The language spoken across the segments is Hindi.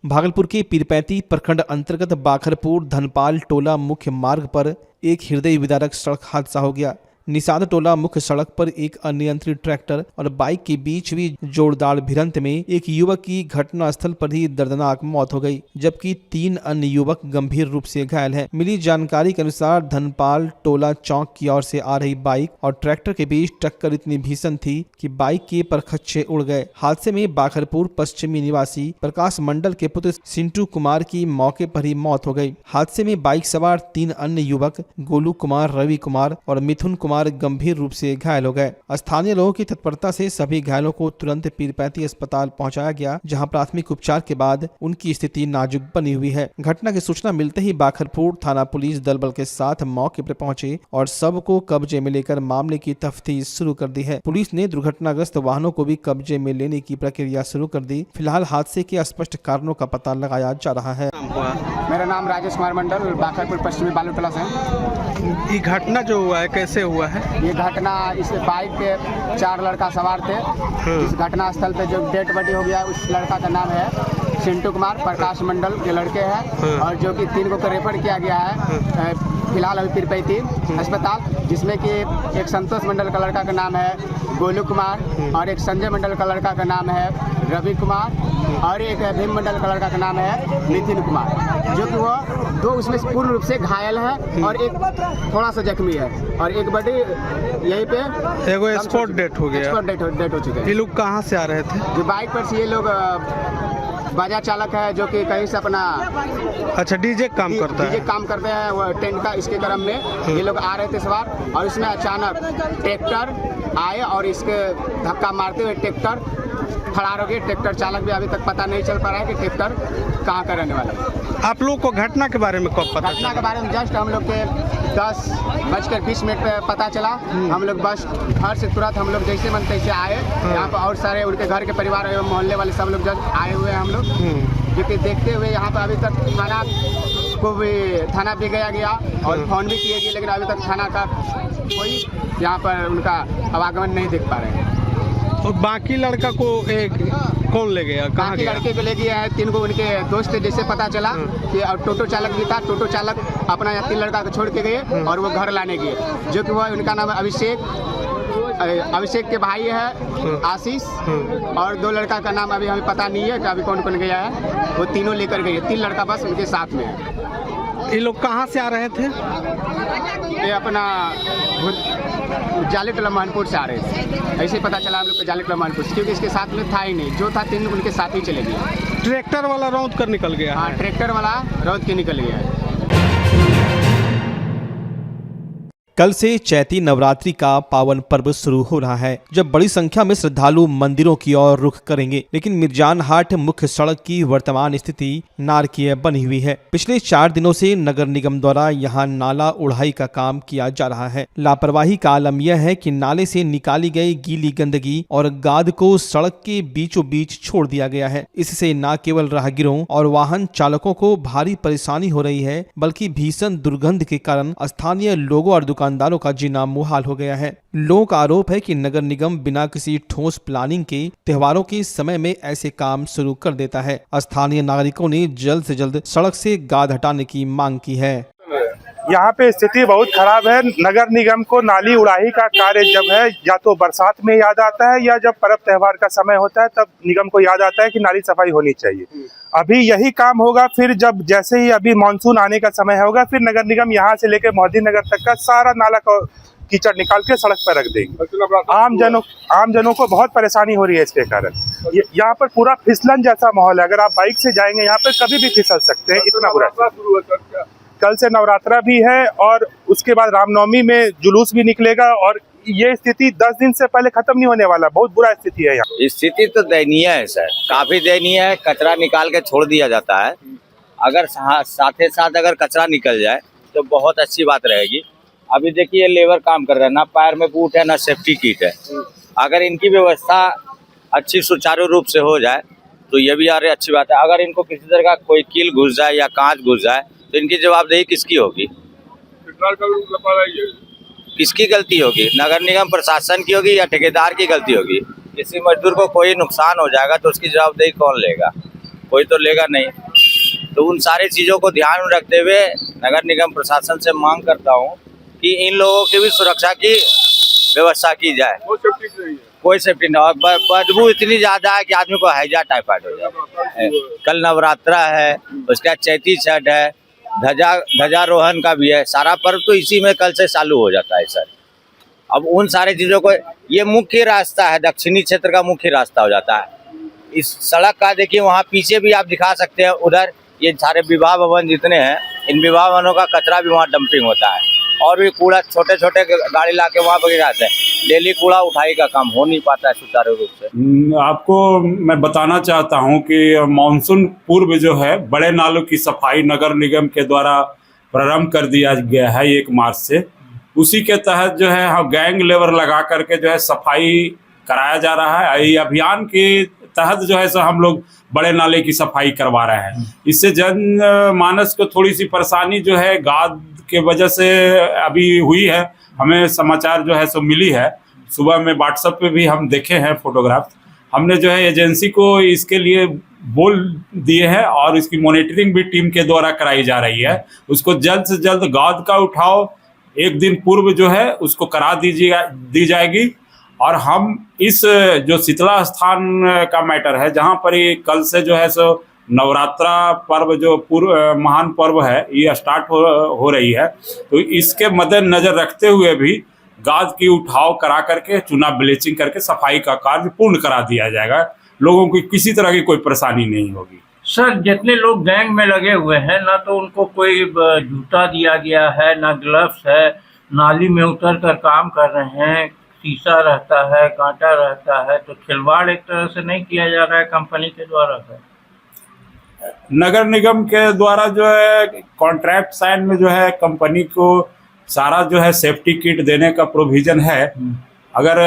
भागलपुर के पीरपैंती प्रखंड अंतर्गत बाखरपुर धनपाल टोला मुख्य मार्ग पर एक हृदय विदारक सड़क हादसा हो गया। निषाद टोला मुख्य सड़क पर एक अनियंत्रित ट्रैक्टर और बाइक के बीच हुई जोरदार भिड़ंत में एक युवक की घटनास्थल पर ही दर्दनाक मौत हो गई, जबकि 3 अन्य युवक गंभीर रूप से घायल हैं। मिली जानकारी के अनुसार धनपाल टोला चौक की ओर से आ रही बाइक और ट्रैक्टर के बीच टक्कर इतनी भीषण थी कि बाइक के परखच्चे उड़ गए। हादसे में बाखरपुर पश्चिमी निवासी प्रकाश मंडल के पुत्र सिंटू कुमार की मौके पर ही मौत हो गई। हादसे में बाइक सवार 3 अन्य युवक गोलू कुमार, रवि कुमार और मिथुन कुमार गंभीर रूप से घायल हो गए। स्थानीय लोगों की तत्परता से सभी घायलों को तुरंत पीरपैंती अस्पताल पहुंचाया गया, जहां प्राथमिक उपचार के बाद उनकी स्थिति नाजुक बनी हुई है। घटना की सूचना मिलते ही बाखरपुर थाना पुलिस दल बल के साथ मौके पर पहुंचे और सब को कब्जे में लेकर मामले की तफ्तीश शुरू कर दी है। पुलिस ने दुर्घटनाग्रस्त वाहनों को भी कब्जे में लेने की प्रक्रिया शुरू कर दी। फिलहाल हादसे के स्पष्ट कारणों का पता लगाया जा रहा है। मेरा नाम राजेश कुमार मंडल, बाखरपुर पश्चिमी बालूटोला से। ये घटना जो हुआ है कैसे हुआ है? ये घटना इस बाइक पे 4 लड़का सवार थे। इस घटना स्थल पे जो डेड बॉडी हो गया उस लड़का का नाम है सिंटू कुमार, प्रकाश मंडल के लड़के हैं और जो कि 3 को रेफर किया गया है फिलहाल अभी पीरपैंती अस्पताल, जिसमें कि एक संतोष मंडल का लड़का का नाम है गोलू कुमार और एक संजय मंडल का लड़का का नाम है रवि कुमार और एक भीम मंडल का लड़का का नाम है नितिन कुमार, जो कि वो 2 उसमें पूर्ण रूप से घायल है और एक थोड़ा सा जख्मी है और एक बॉडी यहीं पे एगो स्पॉट डेथ हो गया। डेथ हो चुके हैं। ये लोग कहाँ से आ रहे थे? जो बाइक पर से ये लोग बाजार चालक है जो कि कहीं से अपना डीजे काम करता है। काम करते हैं वो टेंट का, इसके क्रम में ये लोग आ रहे थे सवार और इसमें अचानक ट्रैक्टर आए और इसके धक्का मारते हुए ट्रैक्टर फरार हो गए। ट्रैक्टर चालक भी अभी तक पता नहीं चल पा रहा है कि ट्रैक्टर कहाँ का रहने वाला है। आप लोग को घटना के बारे में कब पता? घटना के बारे में जस्ट हम लोग के 10:20 पे पता चला। हम लोग बस घर से तुरंत हम लोग जैसे मन तैसे आए यहाँ पर और सारे उनके घर के परिवार एवं मोहल्ले वाले सब लोग जस्ट आए हुए हैं हम लोग, जो कि देखते हुए यहाँ पर अभी तक थाना भी गया और फोन भी किए गए, लेकिन अभी तक थाना का कोई यहाँ पर उनका आवागमन नहीं देख पा रहे हैं। और बाकी लड़का को कौन ले गया? कहाँ गया? लड़के को ले गया है 3 को उनके दोस्त थे, जैसे पता चला कि और टोटो चालक भी था। टोटो चालक अपना 3 लड़का को छोड़ के गए और वो घर लाने गए, जो कि वो उनका नाम अभिषेक के भाई है आशीष और 2 लड़का का नाम अभी हमें पता नहीं है कि अभी कौन कौन गया है। वो तीनों लेकर गए, 3 लड़का बस उनके साथ में है। ये लोग कहाँ से आ रहे थे? ये अपना जाले टोला मानपुर से आ रहे थे, ऐसे पता चला हम लोग को जाले टोला मानपुर से, क्योंकि इसके साथ में था ही नहीं, जो था 3 उनके साथ ही चले गए। ट्रैक्टर वाला रौंद कर निकल गया? हाँ, ट्रैक्टर वाला रौंद के निकल गया है। कल से चैती नवरात्रि का पावन पर्व शुरू हो रहा है, जब बड़ी संख्या में श्रद्धालु मंदिरों की ओर रुख करेंगे। लेकिन मिर्जान हाट मुख्य सड़क की वर्तमान स्थिति नारकीय बनी हुई है। पिछले 4 दिनों से नगर निगम द्वारा यहां नाला उड़ाई का काम किया जा रहा है। लापरवाही का आलम यह है कि नाले से निकाली गई गीली गंदगी और गाद को सड़क के बीचों बीच छोड़ दिया गया है। इससे न केवल राहगीरों और वाहन चालकों को भारी परेशानी हो रही है, बल्कि भीषण दुर्गंध के कारण स्थानीय लोगों और दुकानदारों का जीना मुहाल हो गया है। लोगों का आरोप है कि नगर निगम बिना किसी ठोस प्लानिंग के त्योहारों के समय में ऐसे काम शुरू कर देता है। स्थानीय नागरिकों ने जल्द से जल्द सड़क से गाद हटाने की मांग की है। यहाँ पे स्थिति बहुत खराब है। नगर निगम को नाली उड़ाही का कार्य जब है या तो बरसात में याद आता है या जब पर्व त्योहार का समय होता है, तब निगम को याद आता है कि नाली सफाई होनी चाहिए। अभी यही काम होगा, फिर जब जैसे ही अभी मानसून आने का समय होगा, फिर नगर निगम यहाँ से लेकर मोदी नगर तक का सारा नाला का कीचड़ निकाल के सड़क पर रख देंगे। आम जनों को बहुत परेशानी हो रही है इसके कारण। यहाँ पर पूरा फिसलन जैसा माहौल है। अगर आप बाइक से जाएंगे यहाँ पर कभी भी फिसल सकते हैं, इतना बुरा। कल से नवरात्रा भी है और उसके बाद रामनवमी में जुलूस भी निकलेगा और ये स्थिति 10 दिन से पहले खत्म नहीं होने वाला। बहुत बुरा स्थिति है यहाँ। स्थिति तो दयनीय है सर, काफी दयनीय है। कचरा निकाल के छोड़ दिया जाता है। अगर साथ ही साथ अगर कचरा निकल जाए तो बहुत अच्छी बात रहेगी। अभी देखिए लेबर काम कर रहा है, ना पैर में बूट है ना सेफ्टी किट है। अगर इनकी व्यवस्था अच्छी सुचारू रूप से हो जाए तो ये भी यार अच्छी बात है। अगर इनको किसी तरह का कोई कील घुस जाए या कांच घुस जाए तो इनकी जवाबदेही किसकी होगी? किसकी गलती होगी? नगर निगम प्रशासन की होगी या ठेकेदार की गलती होगी? किसी मजदूर को कोई नुकसान हो जाएगा तो उसकी जवाबदेही कौन लेगा? कोई तो लेगा नहीं। तो उन सारी चीज़ों को ध्यान में रखते हुए नगर निगम प्रशासन से मांग करता हूँ कि इन लोगों की भी सुरक्षा की व्यवस्था की जाए। कोई सेफ्टी नहीं, और बदबू इतनी ज़्यादा है कि आदमी को हैजा टाइफाइड हो जाए। कल नवरात्रा है, उसके बाद चैती छठ है, ध्वजारोहण का भी है, सारा पर्व तो इसी में कल से चालू हो जाता है सर। अब उन सारी चीज़ों को, ये मुख्य रास्ता है, दक्षिणी क्षेत्र का मुख्य रास्ता हो जाता है। इस सड़क का देखिए वहाँ पीछे भी आप दिखा सकते हैं, उधर ये सारे विवाह भवन जितने हैं, इन विवाह भवनों का कचरा भी वहाँ डंपिंग होता है, और भी कूड़ा छोटे छोटे गाड़ी ला के वहाँ पर गिराते हैं। डेली कूड़ा उठाई का काम हो नहीं पाता है सुचारू रूप से। आपको मैं बताना चाहता हूँ कि मानसून पूर्व जो है बड़े नालों की सफाई नगर निगम के द्वारा प्रारंभ कर दिया गया है 1 मार्च से। उसी के तहत जो है हम गैंग लेबर लगा करके जो है सफाई कराया जा रहा है। ये अभियान के तहत जो है सो हम लोग बड़े नाले की सफाई करवा रहे हैं। इससे जन मानस को थोड़ी सी परेशानी जो है गाद के वजह से अभी हुई है। हमें समाचार जो है सो मिली है, सुबह में व्हाट्सएप पे भी हम देखे हैं फोटोग्राफ। हमने जो है एजेंसी को इसके लिए बोल दिए हैं और इसकी मॉनिटरिंग भी टीम के द्वारा कराई जा रही है। उसको जल्द से जल्द गाद का उठाव 1 दिन पूर्व जो है उसको करा दी जाएगी। और हम इस जो शीतला स्थान का मैटर है, जहाँ पर ये कल से जो है सो नवरात्रा पर्व जो महान पर्व है ये स्टार्ट हो रही है, तो इसके मद्देनजर रखते हुए भी गाद की उठाव करा करके चूना ब्लीचिंग करके सफाई का कार्य पूर्ण करा दिया जाएगा। लोगों को किसी तरह की कोई परेशानी नहीं होगी। सर, जितने लोग गैंग में लगे हुए हैं, ना तो उनको कोई जूता दिया गया है, ना ग्लव्स है, नाली में उतर कर काम कर रहे हैं, शीशा रहता है, कांटा रहता है, तो खिलवाड़ एक तरह से नहीं किया जा रहा है कंपनी के द्वारा। सर, नगर निगम के द्वारा जो है कॉन्ट्रैक्ट साइन में जो है कंपनी को सारा जो है सेफ्टी किट देने का प्रोविजन है। अगर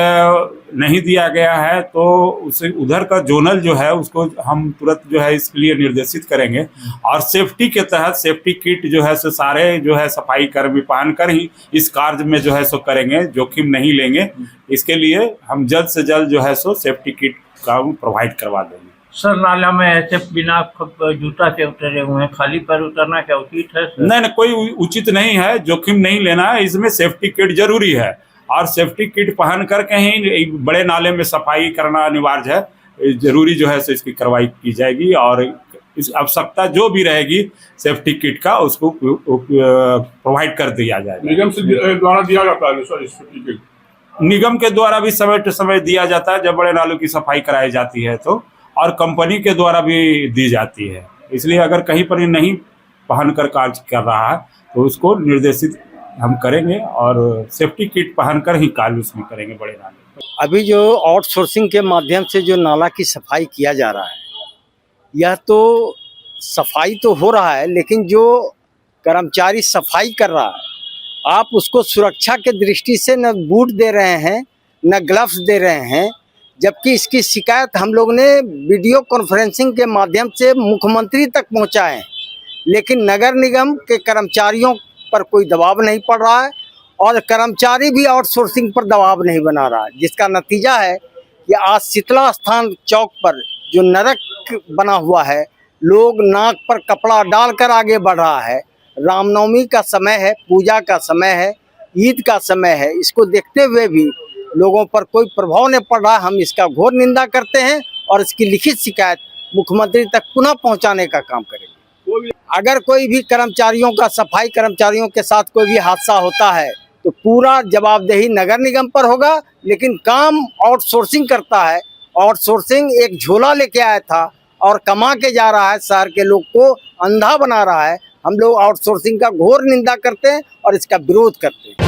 नहीं दिया गया है तो उसे उधर का जोनल जो है उसको हम तुरंत जो है इसके लिए निर्देशित करेंगे, और सेफ्टी के तहत सेफ्टी किट जो है सो सारे जो है सफाई कर्मी पहन कर ही इस कार्य में जो है सो करेंगे, जोखिम नहीं लेंगे। इसके लिए हम जल्द से जल्द जो है सो सेफ्टी किट का प्रोवाइड करवा देंगे। सर, नाला में ऐसे बिना जूता के उतरे हुए हैं, खाली पैर उतरना क्या उचित है? सर, नहीं, कोई उचित नहीं है, जोखिम नहीं लेना है। इसमें सेफ्टी किट जरूरी है, और सेफ्टी किट पहन करके ही बड़े नाले में सफाई करना अनिवार्य है। जरूरी जो है सो इसकी कार्रवाई की जाएगी, और इस आवश्यकता जो भी रहेगी सेफ्टी किट का उसको प्रोवाइड कर दिया जाएगा। निगम से द्वारा दिया जाता है सर सेफ्टी किट? निगम के द्वारा भी समय टू समय दिया जाता है जब बड़े नालों की सफाई कराई जाती है तो, और कंपनी के द्वारा भी दी जाती है। इसलिए अगर कहीं पर नहीं पहन कर कार्य कर रहा है तो उसको निर्देशित हम करेंगे, और सेफ्टी किट पहनकर ही कार्य उसमें करेंगे बड़े नाले। अभी जो आउटसोर्सिंग के माध्यम से जो नाला की सफाई किया जा रहा है, यह तो सफाई तो हो रहा है, लेकिन जो कर्मचारी सफाई कर रहा है आप उसको सुरक्षा के दृष्टि से न बूट दे रहे हैं न ग्लव्स दे रहे हैं। जबकि इसकी शिकायत हम लोग ने वीडियो कॉन्फ्रेंसिंग के माध्यम से मुख्यमंत्री तक पहुंचाए, लेकिन नगर निगम के कर्मचारियों पर कोई दबाव नहीं पड़ रहा है, और कर्मचारी भी आउटसोर्सिंग पर दबाव नहीं बना रहा है, जिसका नतीजा है कि आज शीतला स्थान चौक पर जो नरक बना हुआ है, लोग नाक पर कपड़ा डालकर आगे बढ़ रहा है। रामनवमी का समय है, पूजा का समय है, ईद का समय है, इसको देखते हुए भी लोगों पर कोई प्रभाव नहीं पड़ रहा। हम इसका घोर निंदा करते हैं और इसकी लिखित शिकायत मुख्यमंत्री तक पुनः पहुंचाने का काम करेंगे। अगर कोई भी कर्मचारियों का, सफाई कर्मचारियों के साथ कोई भी हादसा होता है तो पूरा जवाबदेही नगर निगम पर होगा, लेकिन काम आउटसोर्सिंग करता है। आउटसोर्सिंग एक झोला लेके आया था और कमा के जा रहा है, शहर के लोग को अंधा बना रहा है। हम लोग आउटसोर्सिंग का घोर निंदा करते हैं और इसका विरोध करते हैं।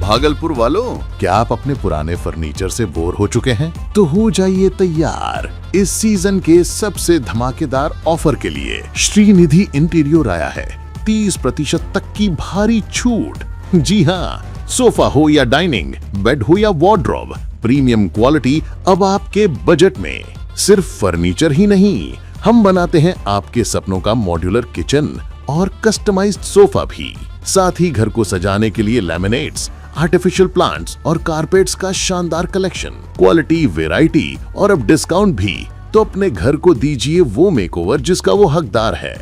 भागलपुर वालों, क्या आप अपने पुराने फर्नीचर से बोर हो चुके हैं? तो हो जाइए तैयार इस सीजन के सबसे धमाकेदार ऑफर के लिए। श्रीनिधि इंटीरियर आया है 30% तक की भारी छूट। जी हाँ, सोफा हो या डाइनिंग, बेड हो या वार्डरोब, प्रीमियम क्वालिटी अब आपके बजट में। सिर्फ फर्नीचर ही नहीं, हम बनाते हैं आपके सपनों का मॉड्यूलर किचन और कस्टमाइज्ड सोफा भी। साथ ही घर को सजाने के लिए लैमिनेट्स, आर्टिफिशियल प्लांट्स और कारपेट्स का शानदार कलेक्शन, क्वालिटी, वैरायटी और अब डिस्काउंट भी। तो अपने घर को दीजिए वो मेकओवर जिसका वो हकदार है।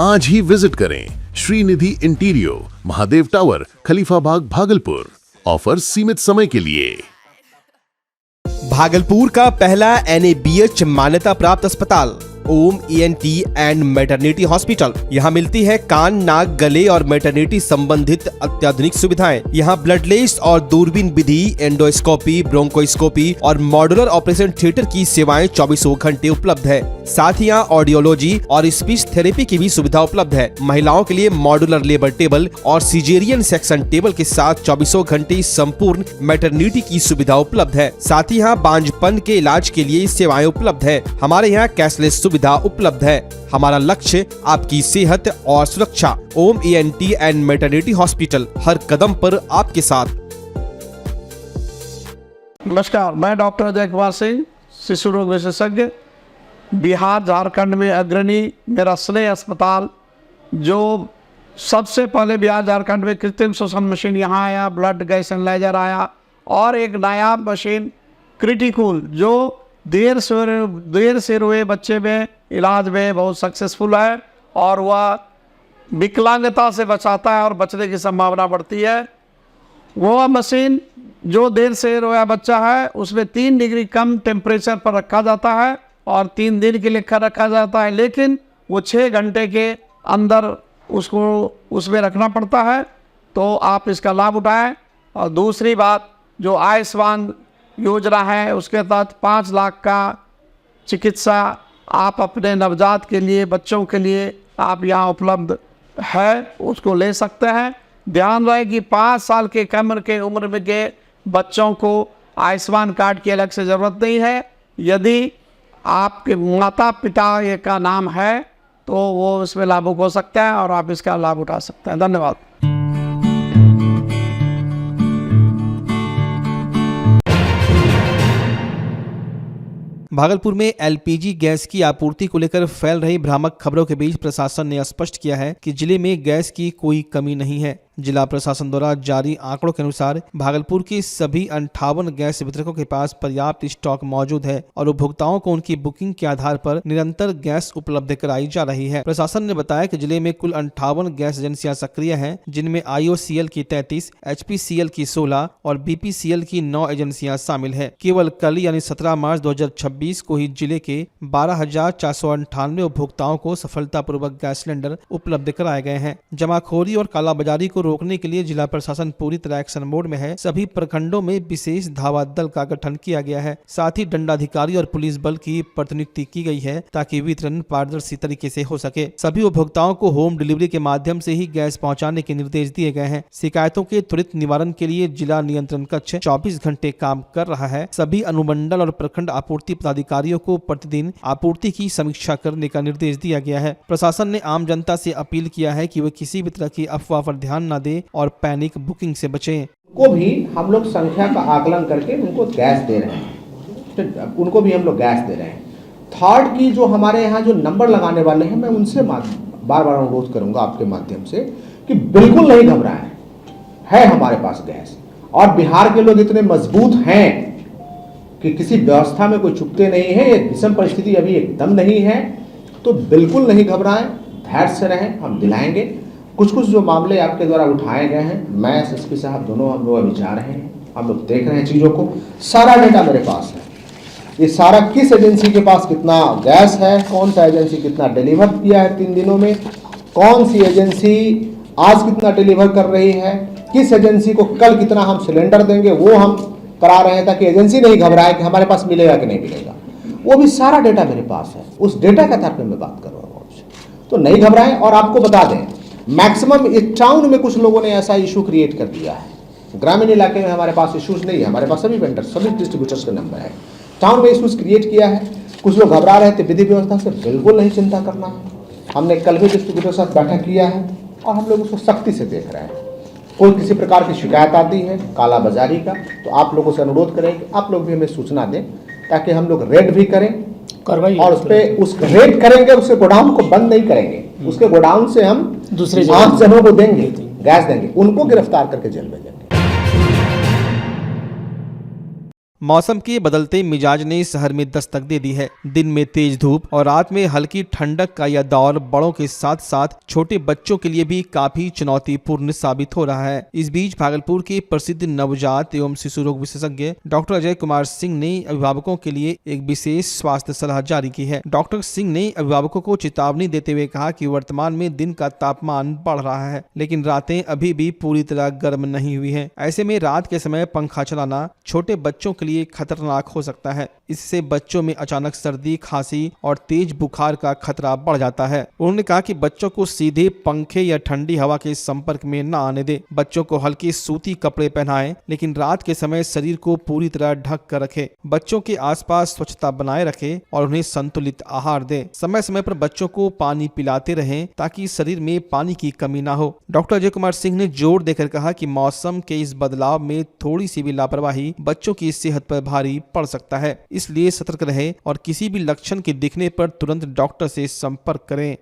आज ही विजिट करें श्रीनिधि इंटीरियो, महादेव टावर, खलीफा बाग, भागलपुर। ऑफर सीमित समय के लिए। भागलपुर का पहला NABH मान्यता प्राप्त अस्पताल ओम ENT एंड मैटरनिटी हॉस्पिटल। यहाँ मिलती है कान, नाक, गले और मैटरनिटी संबंधित अत्याधुनिक सुविधाएं। यहाँ ब्लडलेस और दूरबीन विधि, एंडोस्कोपी, ब्रोंकोस्कोपी और मॉड्यूलर ऑपरेशन थिएटर की सेवाएं 24 घंटे उपलब्ध है। साथ ही यहाँ ऑडियोलॉजी और स्पीच थेरेपी की भी सुविधा उपलब्ध है। महिलाओं के लिए मॉड्यूलर लेबर टेबल और सिजेरियन सेक्शन टेबल के साथ 24 घंटे संपूर्ण मैटरनिटी की सुविधा उपलब्ध है। साथ ही यहाँ बांझपन के इलाज के लिए सेवाएं उपलब्ध है। हमारे यहाँ कैशलेस सुविधा उपलब्ध है। हमारा लक्ष्य आपकी सेहत और सुरक्षा। ओम ENT एंड मैटरनिटी हॉस्पिटल, हर कदम पर आपके साथ। नमस्कार, मैं डॉक्टर अजय कुमार सिंह, शिशु रोग विशेषज्ञ, बिहार झारखंड में अग्रणी मेरा स्नेह अस्पताल, जो सबसे पहले बिहार झारखंड में कृत्रिम श्वसन मशीन यहाँ आया, ब्लड गैस एनालाइजर आया और एक नायाब मशीन क्रिटिकल जो देर से रोए बच्चे में इलाज में बहुत सक्सेसफुल है और वह विकलांगता से बचाता है और बचने की संभावना बढ़ती है। वह मशीन जो देर से रोया बच्चा है उसमें 3 डिग्री कम टेम्परेचर पर रखा जाता है और 3 दिन के लिए रखा जाता है, लेकिन वो 6 घंटे के अंदर उसको उसमें रखना पड़ता है। तो आप इसका लाभ उठाएं। और दूसरी बात, जो आयुष्मान योजना है उसके तहत 5 लाख का चिकित्सा आप अपने नवजात के लिए, बच्चों के लिए आप यहाँ उपलब्ध है, उसको ले सकते हैं। ध्यान रहे कि 5 साल के कम के उम्र में के बच्चों को आयुष्मान कार्ड की अलग से ज़रूरत नहीं है। यदि आपके माता पिता का नाम है तो वो इसमें लाभुक हो सकता है और आप इसका लाभ उठा सकते हैं। धन्यवाद। भागलपुर में LPG गैस की आपूर्ति को लेकर फैल रही भ्रामक खबरों के बीच प्रशासन ने स्पष्ट किया है कि जिले में गैस की कोई कमी नहीं है। जिला प्रशासन द्वारा जारी आंकड़ों के अनुसार भागलपुर के सभी 58 गैस वितरकों के पास पर्याप्त स्टॉक मौजूद है और उपभोक्ताओं को उनकी बुकिंग के आधार पर निरंतर गैस उपलब्ध कराई जा रही है। प्रशासन ने बताया कि जिले में कुल 58 गैस एजेंसियां सक्रिय हैं, जिनमें IOCL की 33, HPCL की 16 और BPCL की 9 एजेंसियां शामिल है। केवल कल यानी 17 मार्च 2026 को ही जिले के 12,498 उपभोक्ताओं को सफलतापूर्वक गैस सिलेंडर उपलब्ध कराए गए हैं। जमाखोरी और कालाबाजारी को रोकने के लिए जिला प्रशासन पूरी तरह एक्शन मोड में है। सभी प्रखंडों में विशेष धावा दल का गठन किया गया है। साथ ही दंडाधिकारी और पुलिस बल की प्रतिनियुक्ति की गई है ताकि वितरण पारदर्शी तरीके से हो सके। सभी उपभोक्ताओं को होम डिलीवरी के माध्यम से ही गैस पहुंचाने के निर्देश दिए गए हैं। शिकायतों के त्वरित निवारण के लिए जिला नियंत्रण कक्ष 24 घंटे काम कर रहा है। सभी अनुमंडल और प्रखंड आपूर्ति पदाधिकारियों को प्रतिदिन आपूर्ति की समीक्षा करने का निर्देश दिया गया है। प्रशासन ने आम जनता से अपील किया है कि वे किसी भी तरह की अफवाह पर ध्यान न दे और पैनिक बुकिंग से बचें। को भी हम लोग संख्या का आकलन करके उनको गैस दे रहे हैं, उनको भी हम लोग गैस दे रहे हैं। थर्ड की जो हमारे यहाँ जो नंबर लगाने वाले हैं, मैं उनसे बार बार अनुरोध करूंगा आपके माध्यम से कि बिल्कुल नहीं घबराएं, है हमारे पास गैस। और बिहार के लोग इतने मजबूत हैं कि किसी व्यवस्था में कोई चुकते नहीं है। ये विषम परिस्थिति अभी एकदम नहीं है, तो बिल्कुल नहीं घबराएं, धैर्य से रहें, हम दिलाएंगे। कुछ जो मामले आपके द्वारा उठाए गए हैं, मैं एसएसपी साहब दोनों हम लोग अभी जा रहे हैं, हम लोग देख रहे हैं चीज़ों को। सारा डेटा मेरे पास है, ये सारा किस एजेंसी के पास कितना गैस है, कौन सा एजेंसी कितना डिलीवर किया है 3 दिनों में, कौन सी एजेंसी आज कितना डिलीवर कर रही है, किस एजेंसी को कल कितना हम सिलेंडर देंगे, वो हम करा रहे हैं ताकि एजेंसी नहीं घबराए कि हमारे पास मिलेगा कि नहीं मिलेगा। वो भी सारा डेटा मेरे पास है, उस डेटा के आधार पर मैं बात कर रहा हूँ आपसे। तो नहीं घबराएं। और आपको बता दें, मैक्सिमम इस टाउन में कुछ लोगों ने ऐसा इशू क्रिएट कर दिया है। ग्रामीण इलाके में हमारे पास इशूज नहीं है, हमारे पास सभी वेंडर्स, सभी डिस्ट्रीब्यूटर्स का नंबर है। टाउन में इशूज क्रिएट किया है, कुछ लोग घबरा रहे थे। विधि व्यवस्था से बिल्कुल नहीं चिंता करना है। हमने कल भी डिस्ट्रीब्यूटर के साथ बैठक किया है और हम लोग उसको सख्ती से देख रहे हैं। कोई किसी प्रकार की शिकायत आती है कालाबाजारी का, तो आप लोगों से अनुरोध करें कि आप लोग भी हमें सूचना दें ताकि हम लोग रेड भी करें और उस पर उस रेड करेंगे, उसके गोडाउन को बंद नहीं करेंगे, उसके गोडाउन से हम दूसरे 5 जनों को देंगे, गैस देंगे, उनको गिरफ्तार करके जेल भेजेंगे। मौसम के बदलते मिजाज ने शहर में दस्तक दे दी है। दिन में तेज धूप और रात में हल्की ठंडक का यह दौर बड़ों के साथ साथ छोटे बच्चों के लिए भी काफी चुनौतीपूर्ण साबित हो रहा है। इस बीच भागलपुर के प्रसिद्ध नवजात एवं शिशु रोग विशेषज्ञ डॉक्टर अजय कुमार सिंह ने अभिभावकों के लिए एक विशेष स्वास्थ्य सलाह जारी की है। डॉक्टर सिंह ने अभिभावकों को चेतावनी देते हुए कहा कि वर्तमान में दिन का तापमान बढ़ रहा है, लेकिन रातें अभी भी पूरी तरह गर्म नहीं हुई हैं। ऐसे में रात के समय पंखा चलाना छोटे बच्चों के लिए खतरनाक हो सकता है। इससे बच्चों में अचानक सर्दी, खांसी और तेज बुखार का खतरा बढ़ जाता है। उन्होंने कहा कि बच्चों को सीधे पंखे या ठंडी हवा के संपर्क में न आने दे। बच्चों को हल्के सूती कपड़े पहनाएं, लेकिन रात के समय शरीर को पूरी तरह ढक कर रखें। बच्चों के आसपास स्वच्छता बनाए रखें और उन्हें संतुलित आहार दें। समय समय पर बच्चों को पानी पिलाते रहें ताकि शरीर में पानी की कमी ना हो। डॉक्टर अजय कुमार सिंह ने जोर देकर कहा कि मौसम के इस बदलाव में थोड़ी सी भी लापरवाही बच्चों की सेहत पर भारी पड़ सकता है, इसलिए सतर्क रहें और किसी भी लक्षण के दिखने पर तुरंत डॉक्टर से संपर्क करें।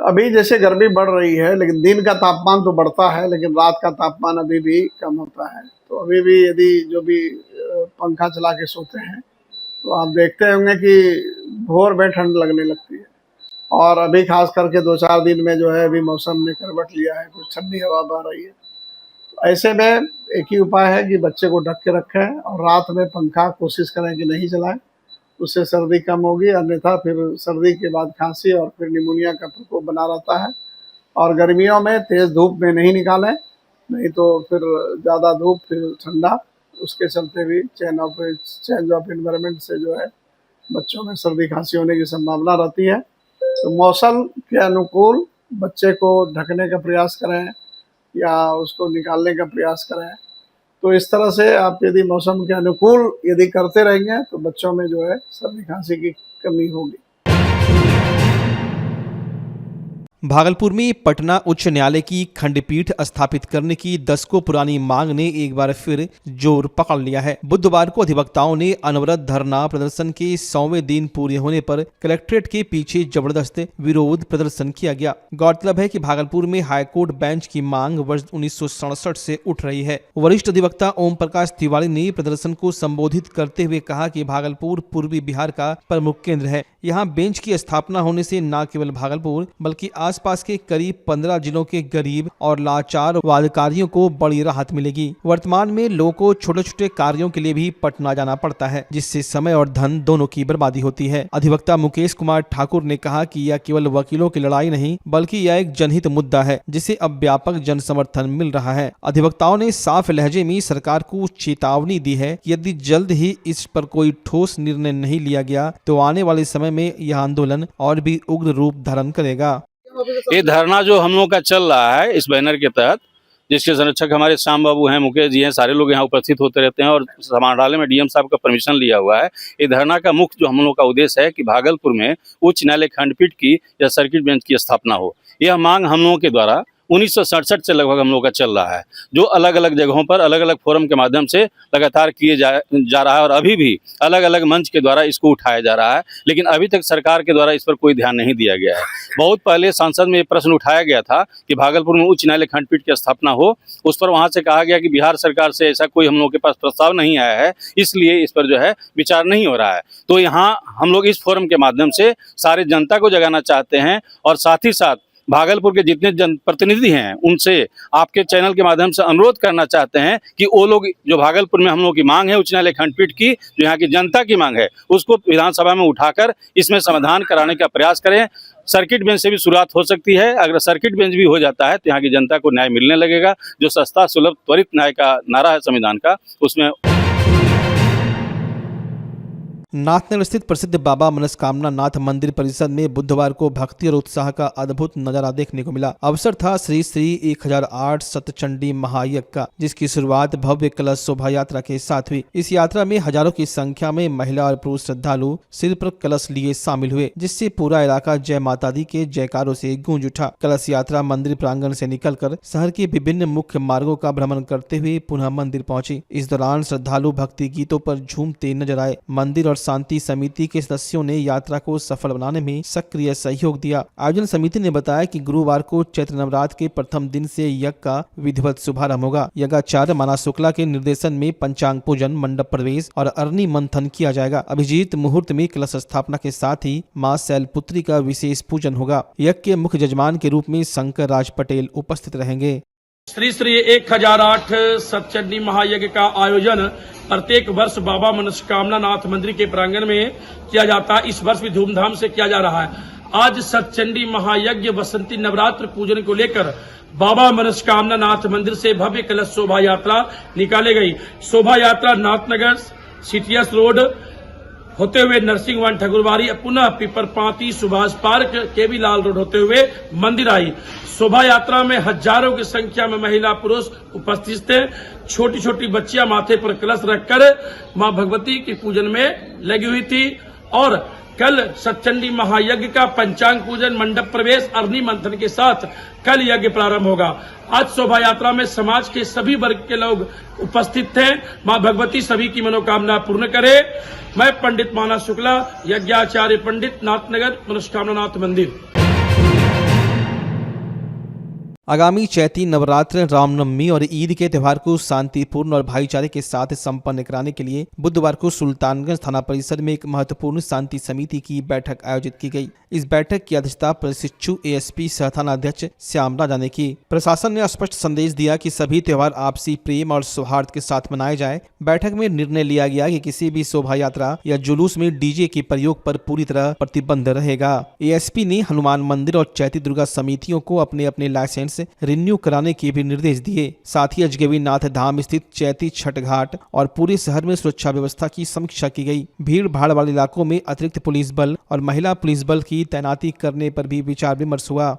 अभी जैसे गर्मी बढ़ रही है, लेकिन दिन का तापमान तो बढ़ता है, लेकिन रात का तापमान अभी भी कम होता है। तो अभी भी यदि जो भी पंखा चला के सोते हैं तो आप देखते होंगे कि भोर में ठंड लगने लगती है। और अभी खास करके 2-4 दिन में जो है अभी मौसम ने करवट लिया है, कुछ ठंडी हवा बह रही है। तो ऐसे में एक ही उपाय है कि बच्चे को ढक के रखें और रात में पंखा कोशिश करें कि नहीं चलाएं, उससे सर्दी कम होगी। अन्यथा फिर सर्दी के बाद खांसी और फिर निमोनिया का प्रकोप बना रहता है। और गर्मियों में तेज़ धूप में नहीं निकालें, नहीं तो फिर ज़्यादा धूप फिर ठंडा, उसके चलते भी चेंज ऑफ एनवायरनमेंट से जो है बच्चों में सर्दी खांसी होने की संभावना रहती है। तो मौसम के अनुकूल बच्चे को ढकने का प्रयास करें या उसको निकालने का प्रयास करें। तो इस तरह से आप यदि मौसम के अनुकूल यदि करते रहेंगे तो बच्चों में जो है सर्दी खांसी की कमी होगी। भागलपुर में पटना उच्च न्यायालय की खंडपीठ स्थापित करने की दशकों पुरानी मांग ने एक बार फिर जोर पकड़ लिया है। बुधवार को अधिवक्ताओं ने अनवरत धरना प्रदर्शन के 100वें दिन पूरे होने पर कलेक्ट्रेट के पीछे जबरदस्त विरोध प्रदर्शन किया गया। गौरतलब है कि भागलपुर में हाईकोर्ट बेंच की मांग वर्ष 1967 से उठ रही है। वरिष्ठ अधिवक्ता ओम प्रकाश तिवारी ने प्रदर्शन को संबोधित करते हुए कहा कि भागलपुर पूर्वी बिहार का प्रमुख केंद्र है। यहाँ बेंच की स्थापना होने से न केवल भागलपुर बल्कि आसपास के करीब 15 जिलों के गरीब और लाचार वादकारियों को बड़ी राहत मिलेगी। वर्तमान में लोगों को छोटे छोटे कार्यों के लिए भी पटना जाना पड़ता है, जिससे समय और धन दोनों की बर्बादी होती है। अधिवक्ता मुकेश कुमार ठाकुर ने कहा कि यह केवल वकीलों की लड़ाई नहीं बल्कि यह एक जनहित मुद्दा है, जिसे अब व्यापक जन समर्थन मिल रहा है। अधिवक्ताओं ने साफ लहजे में सरकार को चेतावनी दी है कि यदि जल्द ही इस पर कोई ठोस निर्णय नहीं लिया गया तो आने वाले समय में यह आंदोलन और भी उग्र रूप धारण करेगा। ये धरना जो हम लोग का चल रहा है इस बैनर के तहत, जिसके संरक्षक हमारे श्याम बाबू हैं, मुकेश जी हैं, सारे लोग यहाँ उपस्थित होते रहते हैं और समाहरणालय में डीएम साहब का परमिशन लिया हुआ है। ये धरना का मुख्य जो हम लोग का उद्देश्य है कि भागलपुर में उच्च न्यायालय खंडपीठ की या सर्किट बेंच की स्थापना हो। यह मांग हम लोगों के द्वारा 1967 से लगभग हम लोग का चल रहा है, जो अलग अलग जगहों पर अलग अलग फोरम के माध्यम से लगातार किए जा रहा है और अभी भी अलग अलग मंच के द्वारा इसको उठाया जा रहा है, लेकिन अभी तक सरकार के द्वारा इस पर कोई ध्यान नहीं दिया गया है। बहुत पहले संसद में ये प्रश्न उठाया गया था कि भागलपुर में उच्च न्यायालय खंडपीठ की स्थापना हो। उस पर वहाँ से कहा गया कि बिहार सरकार से ऐसा कोई हम लोग के पास प्रस्ताव नहीं आया है, इसलिए इस पर जो है विचार नहीं हो रहा है। तो यहाँ हम लोग इस फोरम के माध्यम से सारे जनता को जगाना चाहते हैं और साथ ही साथ भागलपुर के जितने जनप्रतिनिधि हैं उनसे आपके चैनल के माध्यम से अनुरोध करना चाहते हैं कि वो लोग जो भागलपुर में हम लोग की मांग है उच्च न्यायालय खंडपीठ की, जो यहाँ की जनता की मांग है, उसको विधानसभा में उठाकर इसमें समाधान कराने का प्रयास करें। सर्किट बेंच से भी शुरुआत हो सकती है। अगर सर्किट बेंच भी हो जाता है तो यहाँ की जनता को न्याय मिलने लगेगा। जो सस्ता सुलभ त्वरित न्याय का नारा है संविधान का, उसमें नाथनगर स्थित प्रसिद्ध बाबा मनस्कामना नाथ मंदिर परिसर में बुधवार को भक्ति और उत्साह का अद्भुत नजारा देखने को मिला। अवसर था श्री श्री 1008 सतचंडी महायज्ञ का, जिसकी शुरुआत भव्य कलश शोभा यात्रा के साथ हुई। इस यात्रा में हजारों की संख्या में महिला और पुरुष श्रद्धालु सिर पर कलश लिए शामिल हुए, जिससे पूरा इलाका जय माता दी के जयकारों से गूंज उठा। कलश यात्रा मंदिर प्रांगण से निकलकर शहर के विभिन्न मुख्य मार्गों का भ्रमण करते हुए पुनः मंदिर पहुंची। इस दौरान श्रद्धालु भक्ति गीतों पर झूमते नजर आए। मंदिर और शांति समिति के सदस्यों ने यात्रा को सफल बनाने में सक्रिय सहयोग दिया। आयोजन समिति ने बताया कि गुरुवार को चैत्र नवरात्र के प्रथम दिन से यज्ञ का विधिवत शुभारंभ होगा। यज्ञाचार्य माना शुक्ला के निर्देशन में पंचांग पूजन, मंडप प्रवेश और अरणी मंथन किया जाएगा। अभिजीत मुहूर्त में कलश स्थापना के साथ ही मां शैलपुत्री का विशेष पूजन होगा। यज्ञ के मुख्य जजमान के रूप में शंकर राज पटेल उपस्थित रहेंगे। श्री श्री 1008 सतचंडी महायज्ञ का आयोजन प्रत्येक वर्ष बाबा मनस्कामना नाथ मंदिर के प्रांगण में किया जाता है। इस वर्ष भी धूमधाम से किया जा रहा है। आज सतचंडी महायज्ञ बसंती नवरात्र पूजन को लेकर बाबा मनस्कामना नाथ मंदिर से भव्य कलश शोभा यात्रा निकाली गई। शोभा यात्रा नाथनगर सीटीएस रोड होते हुए नरसिंहवन ठकुरबाड़ी पुनः पिपरपाती सुभाष पार्क केवी लाल रोड होते हुए मंदिर आई। शोभा यात्रा में हजारों की संख्या में महिला पुरुष उपस्थित थे। छोटी छोटी बच्चियां माथे पर कलश रखकर मां भगवती के पूजन में लगी हुई थी। और कल सतचंडी महायज्ञ का पंचांग पूजन, मंडप प्रवेश, अरणी मंथन के साथ कल यज्ञ प्रारंभ होगा। आज शोभा यात्रा में समाज के सभी वर्ग के लोग उपस्थित थे। मां भगवती सभी की मनोकामना पूर्ण करे। मैं पंडित माना शुक्ला, यज्ञाचार्य पंडित, नाथनगर मनस्कामना नाथ मंदिर। आगामी चैती नवरात्र, रामनवमी और ईद के त्यौहार को शांतिपूर्ण और भाईचारे के साथ संपन्न कराने के लिए बुधवार को सुल्तानगंज थाना परिसर में एक महत्वपूर्ण शांति समिति की बैठक आयोजित की गई। इस बैठक की अध्यक्षता प्रशिक्षु एएसपी सह थानाध्यक्ष श्याम राजा ने की। प्रशासन ने स्पष्ट संदेश दिया कि सभी त्यौहार आपसी प्रेम और सौहार्द के साथ मनाए जाए। बैठक में निर्णय लिया गया कि किसी भी शोभा यात्रा या जुलूस में डीजे के प्रयोग पर पूरी तरह प्रतिबंध रहेगा। एएसपी ने हनुमान मंदिर और चैती दुर्गा समितियों को अपने अपने लाइसेंस रिन्यू कराने के भी निर्देश दिए। साथ ही अजगैबी नाथ धाम स्थित चैती छठ घाट और पूरे शहर में सुरक्षा व्यवस्था की समीक्षा की गई। भीड़ भाड़ वाले इलाकों में अतिरिक्त पुलिस बल और महिला पुलिस बल की तैनाती करने पर भी विचार विमर्श हुआ।